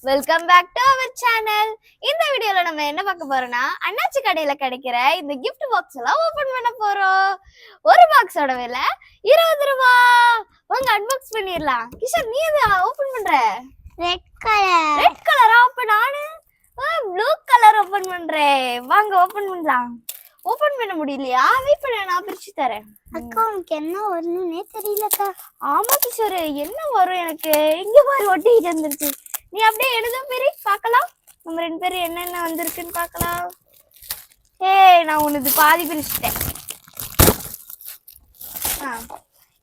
Welcome back to our channel. இந்த வீடியோல நம்ம என்ன பார்க்க போறோம்னா அண்ணாச்சி கடையில கிடைக்கிற இந்த gift பாக்ஸ் எல்லாம் ஓபன் பண்ண போறோம். ஒரு பாக்ஸோட விலை 20 ரூபாய். வாங்க அன்பாக்ஸ் பண்ணிரலாம். கிஷன் நீ எதை ஓபன் பண்ற? Red colour. ரெட் கலரா? அப்ப நானு ப்ளூ கலர் ஓபன் பண்றேன். வாங்க ஓபன் பண்ணலாம். ஓபன் பண்ண முடியலையா? வெயிட் பண்ணு, நான் பிரிச்சு தரேன். அக்கா உனக்கு என்ன வரும்னே தெரியலக்கா. ஆமா கிஷோர், என்ன வரும் எனக்கு? இங்க பாரு ஒட்டிட்டு வந்துருச்சு. நீ அப்படியே எழுதும் பேரி பார்க்கலாம். நம்ம ரெண்டு பேரும் என்னென்ன வந்திருக்குன்னு பார்க்கலாம். ஏய், நான் உனது பாதி பிரிச்சுட்டேன்.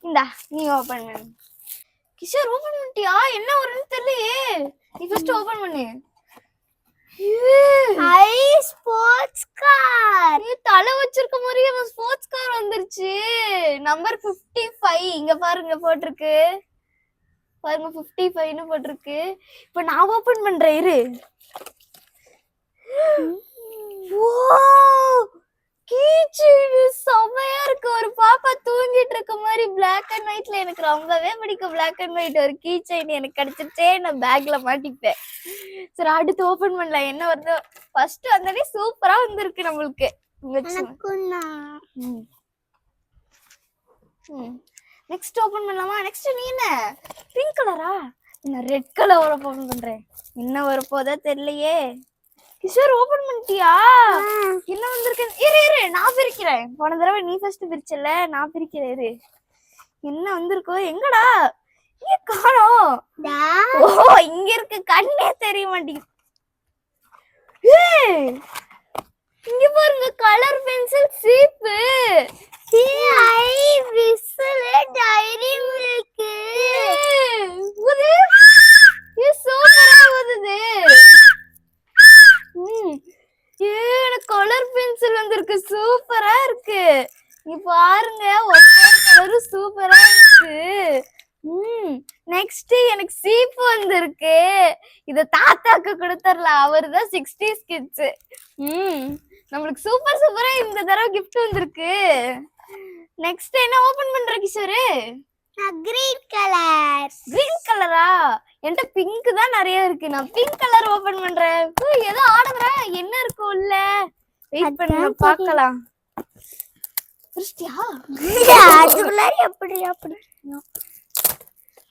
இந்தா நீ ஓபன் பண்ணு. கிஷோர் ஓபன் பண்ணிட்டியா? என்ன வரும்னு தெரியலையே. நீ ஃபர்ஸ்ட் ஓபன் பண்ணு. ஐ ஸ்போர்ட்ஸ் கார். நீ தலை வச்சிருக்க மாதிரியே நம்ம ஸ்போர்ட்ஸ் கார் வந்துருச்சு. நம்பர் 55 இங்க பாருங்க போட்டிருக்கு. பாருங்க 55ன்னு போட்டிருக்கு. இப்போ நான் ஓபன் பண்றேன் இரு. கீச்செயின் செமையா இருக்கு. ஒரு பாப்பா தூங்கிட்டு இருக்க மாதிரி Black and Whiteல எனக்கு ரொம்பவே பிடிக்கும். Black and White ஒரு கீச்செயின் எனக்கு கிடைச்சிட்டே நான் பேக்ல மாட்டிப்பேன். சரி அடுத்து ஓபன் பண்ணலாம். என்ன வருது? ஃபர்ஸ்ட் வந்ததே சூப்பரா வந்திருக்கு நம்மளுக்கு. நெக்ஸ்ட் ஓபன் பண்ணலாமா? நெக்ஸ்ட் நீ என்ன பிங்க் கலரா? நான் ரெட் கலர் ஓபன் பண்றேன். என்ன வரப்போதா தெரியலையே. கிஷோர் ஓபன் பண்ணிட்டியா? என்ன வந்திருக்கு? இரு இரு நான் பிரிக்கிறேன். போன தடவை நீ ஃபர்ஸ்ட் பிரிச்சல, நான் பிரிக்கிறேன் இரு. என்ன வந்திருக்கோ? எங்கடா? இங்க காணோம். ஓ இங்க இருக்கு. கண்ணே தெரிய மாட்டேங்குது. ஏய் இங்க பாருங்க, கலர் பென்சில் சீப்பு. ஐ விசில் டைரி மில்க். இது சூப்பரா வருது. எனக்கு கலர் பென்சில் வந்திருக்கு. சூப்பரா இருக்கு. நீ பாருங்க, ஒவ்வொரு கலரும் சூப்பரா இருக்கு. நெக்ஸ்ட் எனக்கு சீப்பு வந்திருக்கு. இத தாத்தாக்கு கொடுத்துடலாம். அவரு தான் 60s கிட்ஸ். நம்மளுக்கு சூப்பர் சூப்பரா இந்த தடவை gift வந்திருக்கு. நெக்ஸ்ட் என்ன ஓபன் பண்ற கிஷோர்? Green colour. கிரீன் கலரா? என்கிட்ட பிங்க் தான் நிறைய இருக்கு. நான் பிங்க் கலர் ஓபன் பண்றேன். ஏதோ ஆடுற என்ன இருக்கு உள்ள? வெயிட் பண்ணு பார்க்கலாம். கிறிஸ்டியா அதுக்குள்ள எப்படி அப்படி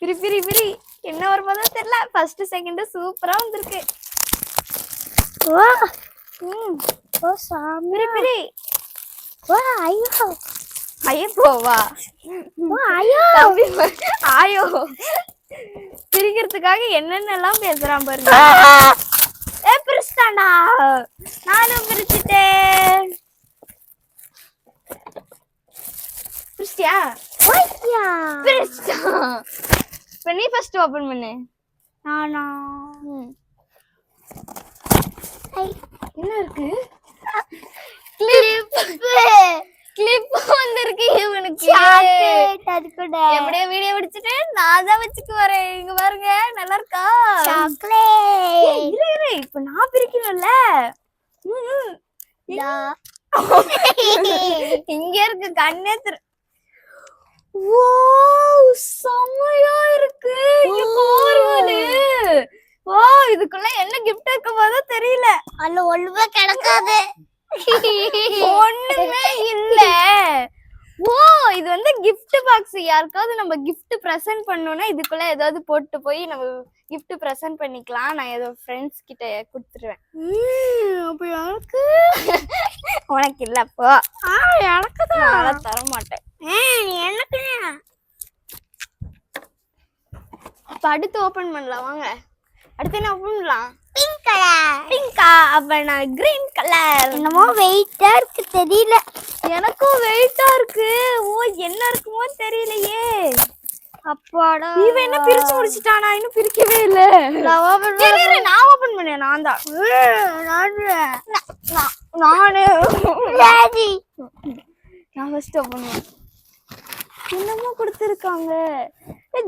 பிரி பிரி பிரி. என்ன வரும்போது தெரியல. ஃபர்ஸ்ட் செகண்ட் சூப்பரா வந்திருக்கு. ஓ ஓ சாமி. பிரி பிரி. ஓ ஐயோ ஐயோ போவா. ஓ ஐயோ ஆயோ. பிரிக்கிறதுக்காக என்னென்னலாம் பேசுறான் பாருங்க. ஏ பிரிஸ்டானா, நானும் பிரிச்சிட்டேன். பிரிஸ்டியா? ஓய்யா பிரிஸ்டா. இப்ப நீ ஃபர்ஸ்ட் ஓபன் பண்ணு. நானா? என்ன இருக்கு? கிளிப். கிளிப் வந்திருக்கு இவனுக்கு. சாக்லேட். அது கூட எப்படியே வீடியோ பிடிச்சிட்டு நான் தான் வச்சுக்கு வரேன். இங்க பாருங்க, நல்லா இருக்கா? சாக்லேட். இரு இரு, இப்ப நான் பிரிக்கணும்ல. இங்க இருக்கு. கண்ணே வாவ் செமையா இருக்கு. இங்க பாருங்க. ஓ இதுக்குள்ள என்ன gift இருக்க போதோ தெரியல. அல்ல ஒண்ணுமே கிடக்காது. ஒண்ணுமே இல்ல. ஓ இது வந்து gift பாக்ஸ். யாருக்காவது நம்ம gift பிரசன்ட் பண்ணனும்னா இதுக்குள்ள ஏதாவது போட்டு போய் நம்ம gift பிரசன்ட் பண்ணிக்கலாம். நான் ஏதோ फ्रेंड्स கிட்ட கொடுத்துருவேன். அப்ப எனக்கு உனக்கு இல்ல. அப்போ எனக்கு தான் தர மாட்டேன். எனக்கு அடுத்து ஓபன் பண்ணலாம். வாங்க அடுத்து என்ன ஓபன் பண்ணலாம்? Pink colour. பிங்கா? அப்ப நான் கிரீன் கலர். என்னமோ வெயிட்டா இருக்கு தெரியல. எனக்கும் வெயிட்டா இருக்கு. ஓ என்ன இருக்குமோ தெரியலையே. அப்பாடா இவன் என்ன பிரிச்சு முடிச்சிட்டானா? இன்னும் பிரிக்கவே இல்ல. நான் ஓபன் பண்ணேன். நான் தான் நானு டாடி நான் ஃபர்ஸ்ட் ஓபன் பண்ணேன். என்னமோ கொடுத்துருக்காங்க,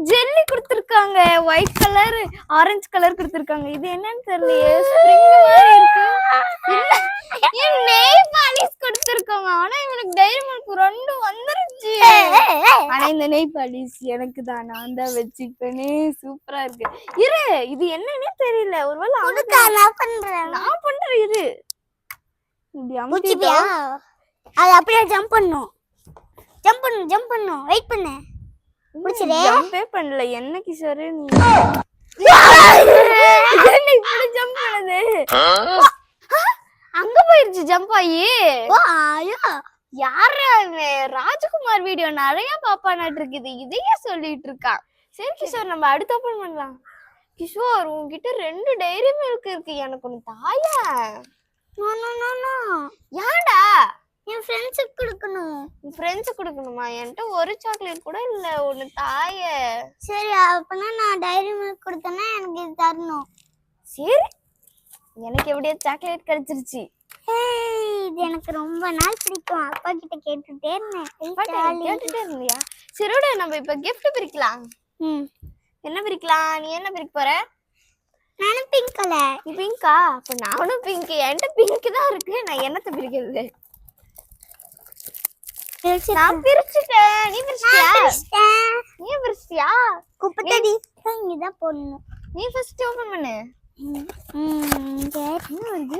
ஜெல்லி கொடுத்துருக்காங்க, ஒயிட் கலர் ஆரஞ்சு கலர் கொடுத்துருக்காங்க. இது என்னன்னு தெரியலையே, ஸ்ப்ரிங் மாதிரி இருக்கு. நெய் பாலிஷ் கொடுத்துருக்காங்க. ஆனா இவனுக்கு டைரி மில்க் ரெண்டும் வந்துருச்சு. ஆனா இந்த நெய் பாலிஷ் எனக்கு தான், நான் தான் வச்சுப்பேனே. சூப்பரா இருக்கு. இரு, இது என்னன்னே தெரியல. ஒருவேளை நான் பண்றேன். நான் பண்றேன். இரு, இப்படி முடிச்சிட்டியா? அது அப்படியே ஜம்ப் பண்ணும். ஜம்ப் பண்ணும். வெயிட் பண்ணு. முடிச்சிரே. ஜம்பே பண்ணல. என்ன கிஷோரு நீ என்ன இப்படி ஜம்ப் பண்ணது? அங்க போயிருச்சு ஜம்ப் ஆகி. ஓ ஆயா. யாரு ராஜகுமார் வீடியோ நிறைய பாப்பானாட்டு இருக்குது, இதையே சொல்லிட்டு இருக்கா. சரி கிஷோர், நம்ம அடுத்து ஓபன் பண்ணலாம். கிஷோர், உன்கிட்ட 2 டைரி மில்க் இருக்கு, எனக்கு ஒண்ணு தாயா. No no no no. யாடா? என் ஃப்ரெண்ட்ஸ்க்கு கொடுக்கணும். உன் ஃப்ரெண்ட்ஸ் கொடுக்கணுமா? என்கிட்ட ஒரு சாக்லேட் கூட இல்ல, ஒண்ணு தாய. சரி, அப்பனா நான் டைரி மில்க் கொடுத்தேன்னா எனக்கு இது தரணும். சரி, எனக்கு எப்படியோ சாக்லேட் கிடைச்சிருச்சு. இது எனக்கு ரொம்ப நாள் பிடிக்கும். அப்பா கிட்ட கேட்டுட்டே இருந்தேன். கேட்டுட்டே இருந்தியா? சரி விட, நம்ம இப்ப gift பிரிக்கலாம். என்ன பிரிக்கலாம்? நீ என்ன பிரிக்க போற? நானும் பிங்க் கலர். நீ பிங்கா? அப்ப நானும் பிங்க். என்கிட்ட பிங்க் தான் இருக்கு, நான் என்னத்தை பிரிக்கிறது? நான் பிரிச்சுட்டேன். நீ பிரிச்சிட்டியா? நீ பிரிச்சிட்டியா? குப்பத்தடி இங்கதான் போடணும். நீ ஃபர்ஸ்ட் ஓபன் பண்ணு. என்ன வருது?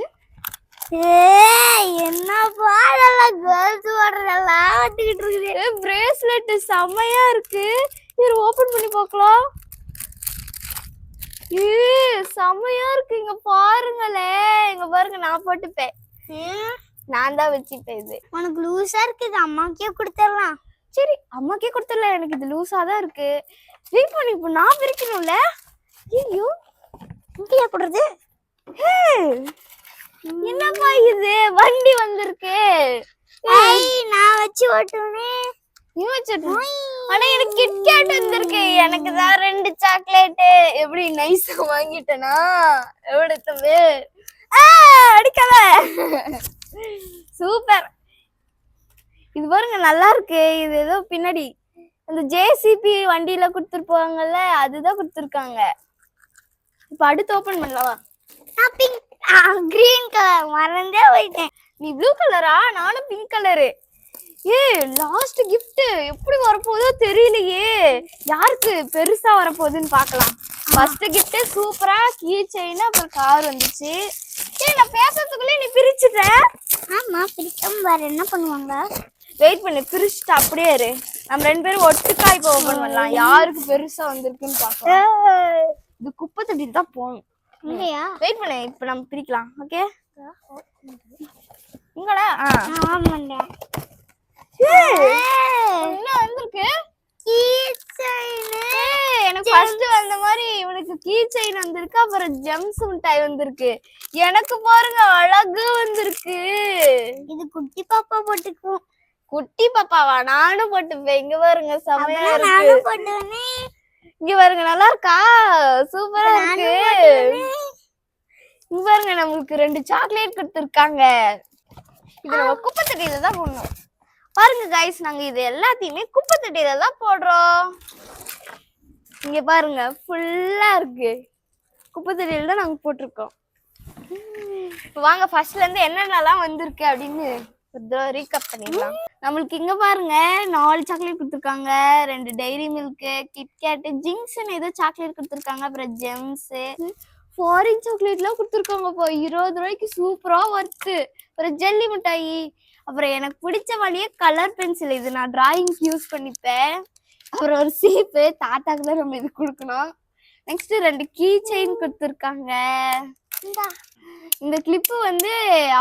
என்ன பாடலாம் கேர்ள்ஸ் ஓடுறதெல்லாம் வந்துகிட்டு இருக்குது. பிரேஸ்லெட் செமையா இருக்கு. இரு, ஓபன் பண்ணி பார்க்கலாம். செமையா இருக்கு. இங்க பாருங்களே, இங்க பாருங்க, நான் போட்டுப்பேன். நான் தான் வச்சுப்பேன். இது உனக்கு லூசா இருக்கு, இது அம்மாக்கே கொடுத்துடலாம். சரி, அம்மாக்கே கொடுத்துடலாம். எனக்கு இது லூஸா தான் இருக்கு. வெயிட் பண்ணி, இப்போ நான் பிரிக்கணும்ல. ஐயோ, இங்கேயா போடுறது? என்னப்பா இது? வண்டி வந்திருக்கு. நான் வச்சு ஓட்டுவேன். நீ வச்சுட்டு. ஆனா எனக்கு கிட்கேட் வந்திருக்கு. எனக்கு தான் 2 சாக்லேட். எப்படி நைஸா வாங்கிட்டேனா? எவ்வளவு தம்பி? அடிக்காத. சூப்பர். இது பாருங்க, நல்லா இருக்கு. இது ஏதோ பின்னாடி அந்த ஜேசிபி வண்டியில கொடுத்துட்டு போவாங்கல்ல, அதுதான் கொடுத்துருக்காங்க. இப்ப அடுத்து ஓபன் பண்ணலாம். நான் பிங்க் கிரீன் கலர் மறந்தே போயிட்டேன். நீ ப்ளூ கலரா? நானும் பிங்க் கலரு. லாஸ்ட் gift எப்படி வரப்போதோ தெரியலையே. யாருக்கு பெருசா வரப்போகுதுன்னு பார்க்கலாம். ஃபர்ஸ்ட் gift சூப்பரா கீ செயின், அப்புறம் கார் வந்துச்சு. நான் பேசுறதுக்குள்ளே நீ பிரிச்சுட்ட. ஆமா, பிரிக்காம வேற என்ன பண்ணுவாங்க? வெயிட் பண்ணு, பிரிச்சுட்டு அப்படியே இரு. நம்ம 2 பேரும் ஒட்டுக்கா இப்போ ஓபன் பண்ணலாம். யாருக்கு பெருசா வந்திருக்குன்னு பார்க்கலாம். இது குப்பை தட்டிட்டு தான் போகணும். இல்லையா? வெயிட் பண்ணு, இப்போ நம்ம பிரிக்கலாம். ஓகே, இங்கடா. நான் பண்ணேன். என்ன வந்திருக்கு? Key chain. எனக்கு ஃபர்ஸ்ட் வந்த மாதிரி இவனுக்கு கீ செயின் வந்திருக்கு, அப்புறம் ஜெம்ஸ் மிட்டாய் வந்திருக்கு. எனக்கு பாருங்க, அழகு வந்திருக்கு. இது குட்டி பாப்பா போட்டுக்கும். குட்டி பாப்பாவா? நானும் போட்டுப்பேன். இங்க பாருங்க, செமையா இருக்கு. நானும் போட்டுவேனே. இங்க பாருங்க, நல்லா இருக்கா? சூப்பரா இருக்கு. இங்க பாருங்க, நம்மளுக்கு 2 சாக்லேட் கொடுத்துருக்காங்க. இது நம்ம குப்பை தட்டியில தான் போடணும். பாருங்க கைஸ், நாங்க இது எல்லாத்தையுமே குப்பை தட்டியில தான் போடுறோம். இங்க பாருங்க, ஃபுல்லா இருக்கு. குப்பை தட்டியில தான் நாங்க போட்டிருக்கோம். இப்போ வாங்க ஃபர்ஸ்ட்ல இருந்து என்னென்னலாம் வந்திருக்கு அப்படின்னு ரீகப் பண்ணிடலாம். நம்மளுக்கு இங்க பாருங்க 4 சாக்லேட் கொடுத்துருக்காங்க, 2 டைரி மில்க், கிட்கேட், ஜிங்ஸ்னு ஏதோ சாக்லேட் கொடுத்துருக்காங்க, அப்புறம் ஜெம்ஸ், ஃபாரின் சாக்லேட்லாம் கொடுத்துருக்காங்கப்பா. 20 ரூபாய்க்கு சூப்பரா ஒர்த்து. அப்புறம் ஜெல்லி மிட்டாய், அப்புறம் எனக்கு பிடிச்ச வழியே கலர் பென்சில், இது நான் டிராயிங்க்கு யூஸ் பண்ணிப்பேன். அப்புறம் ஒரு சீப்பு, தாத்தாக்கு தான் நம்ம இது கொடுக்கணும். நெக்ஸ்ட் 2 கீ செயின் கொடுத்துருக்காங்க. இந்த கிளிப்பு வந்து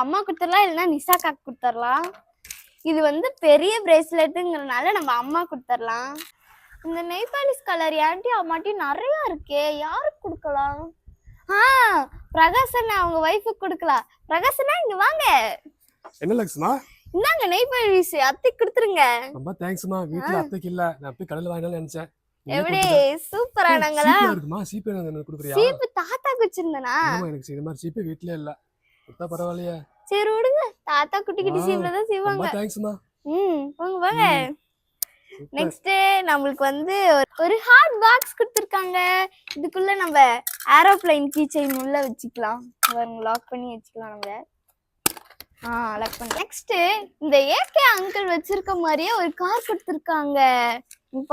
அம்மா கொடுத்துடலாம், இல்லைன்னா நிசாக்காக்கு கொடுத்துடலாம். இது வந்து பெரிய பிரேஸ்லெட்டுங்கிறதுனால நம்ம அம்மா கொடுத்துடலாம். இந்த நெய் பாலிஷ் கலர் ஆண்டி அம்மாட்டி நிறைய இருக்கே, யாருக்கு கொடுக்கலாம்? பிரகாசன் அவங்க வைஃபுக்கு கொடுக்கலாம். பிரகாசனா இங்க வாங்க. என்ன லக்ஷ்மா? இந்தாங்க நெய் பாலிஷ், அத்தைக்கு கொடுத்துருங்க. ரொம்ப தேங்க்ஸ்மா. வீட்ல அத்தைக்கு இல்ல, நான் போய் கடையில வாங்கினாலும் நினைச்சேன். எப்படி சூப்பரானங்களா? சீப்பு இருக்குமா? சீப்பு எனக்கு கொடுக்குறியா? சீப்பு தாத்தாக்கு வச்சிருந்தனா? எனக்கு இது மாதிரி சீப்பு வீட்ல இல்ல. கொடுத்தா பரவாயில்லையா? சரி விடுங்க, தாத்தா குட்டி குட்டி சீப்ல தான் செய்வாங்க. ரொம்ப தேங்க்ஸ்மா. வாங்க வாங்க. நெக்ஸ்ட் நம்மளுக்கு வந்து ஒரு ஹார்ட் பாக்ஸ் கொடுத்துருக்காங்க. இதுக்குள்ள நம்ம ஏரோப்ளைன் கீ செயின் உள்ள வச்சுக்கலாம். லாக் பண்ணி வச்சுக்கலாம் நம்ம. லாக் பண்ணி. நெக்ஸ்ட் இந்த ஏகே அங்கிள் வச்சிருக்க மாதிரியே ஒரு கார் கொடுத்துருக்காங்க.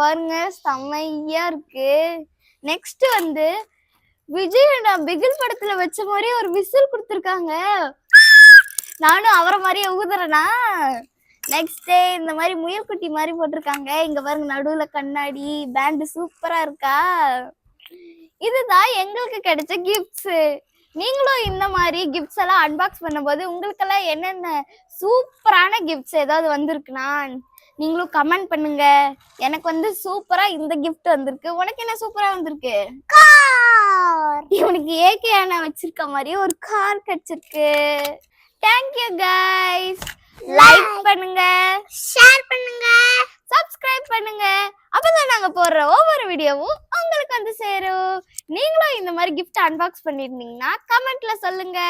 பாருங்க செம்மையா இருக்கு. நெக்ஸ்ட் வந்து விஜய் பிகில் படத்துல வச்ச மாதிரியே ஒரு விசில் கொடுத்துருக்காங்க. நானும் அவரை மாதிரியே ஊதுறேனா. நெக்ஸ்ட் இந்த மாதிரி முயல்குட்டி மாதிரி போட்டிருக்காங்க. இங்க பாருங்க நடுவுல கண்ணாடி பேண்ட் சூப்பரா இருக்கா. இதுதான் எங்களுக்கு கிடைச்ச கிஃப்ட்ஸ். நீங்களும் இந்த மாதிரி கிஃப்ட்ஸ் எல்லாம் அன்பாக்ஸ் பண்ணும்போது உங்களுக்கெல்லாம் என்னென்ன சூப்பரான கிஃப்ட்ஸ் ஏதாவது வந்திருக்குன்னா நீங்களும் கமெண்ட் பண்ணுங்க. எனக்கு வந்து சூப்பரா இந்த கிஃப்ட் வந்திருக்கு. உனக்கு என்ன சூப்பரா வந்திருக்கு? இவனுக்கு ஏகே அண்ணா வச்சிருக்க மாதிரி ஒரு கார் கிடைச்சிருக்கு. Thank you guys. லைக் பண்ணுங்க, ஷேர் பண்ணுங்க, சப்ஸ்கிரைப் பண்ணுங்க. அப்பதான் நாங்க போடுற ஒவ்வொரு வீடியோவும் உங்களுக்கு வந்து சேரும். நீங்களும் இந்த மாதிரி கிஃப்ட் அன்பாக்ஸ் பண்ணிருந்தீங்கன்னா கமெண்ட்ல சொல்லுங்க.